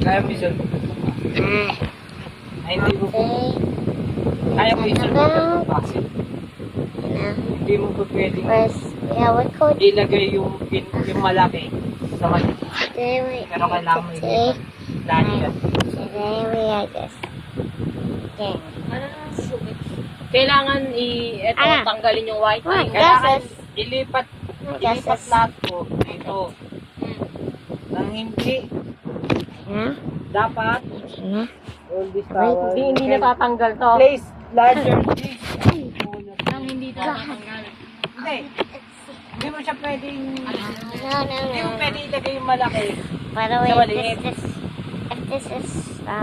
Kaya mo isunod. Ay, hindi mo po. Kaya mo isunod yung base. Hindi mo po pwedeng ilagay yung malaki sa maliit. Pero kailangan mo ilipat. Lagi yan. Kailangan tanggalin yung white. Kailangan ilipat lahat po dito. Nang hindi, dapat all this towel. Hindi natatanggal to. Place larger please. Nang hindi natatanggal. Hindi mo siya pwedeng, hindi mo pwedeng ilagay yung malaki sa maliit.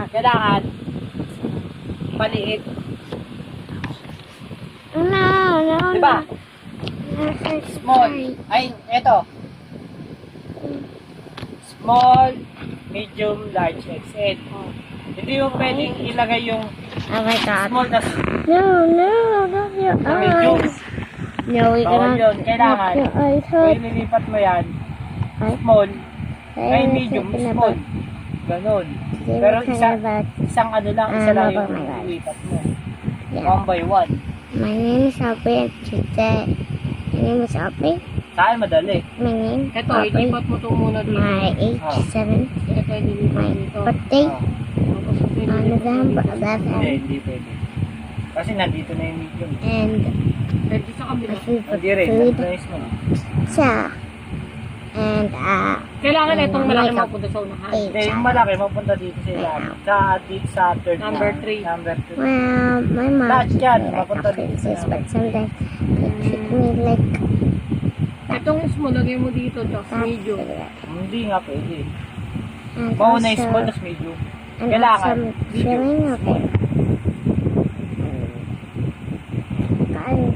Kailangan maliit. Diba? Small. Ay, eto. Small, medium, large, XL. Hindi mo pwedeng ilagay yung small na medium. Bawal yun. Kailangan, kung ililipat mo yan, small, ay medium, small. Ganon. Pero isang ano lang, isa lang yung ililipat mo. One by one. My name is Abby and today, my name is Abby. Saan madali? My name is Ito, Abby. ilipat mo ito muna dito. My age 7. Ito, ilipat My dito. birthday on November Hindi 11. pwede. Kasi nandito na yung medium. And Pwede sa kabila. my favorite Hindi rin, food, na-price mo. pizza. And Kailangan itong malaki Makeup. mapunta sa unahan. Hindi, yung malaki mapunta dito sa ilalim. Sa third Number na. 3. Number 3. well, my mom Lahat treats yan, me like mapunta a dito princess, sa but sometimes they treat me like Itong small, lagay mo dito, tapos medium. Hindi nga pwede. and Mauna yung small, also, tapos medium. and Kailangan, also medium. feeling of it. Guys,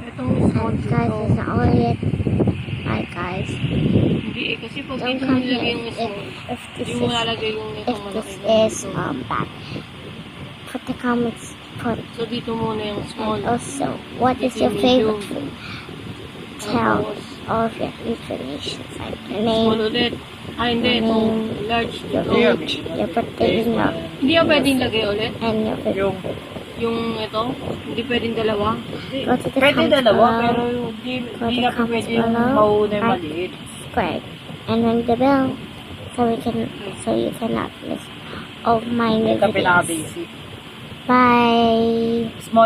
Itong small guys, dito. is all it. Hi guys. Hindi kasi pag Don't dito come nilagay here yung if, small, if this yung is malalagay yung if itong this malaki. is bad. Put the comments. Put So dito muna yung small. and also what is your favorite food? Tell all of your information like your Small name, ulit. Hindi. Itong large your dito. age, your birthday, your Hindi yung pwedeng lagay ulit. and your favorite Yung, food. Yung ito, hindi pwedeng dalawa. Go to the pwede comments dalawa, below, pero hindi nga po pwede yung mauna yung maliit. subscribe, and ring the bell so you cannot miss all my new Ito videos. pinaka-basic. Bye. Small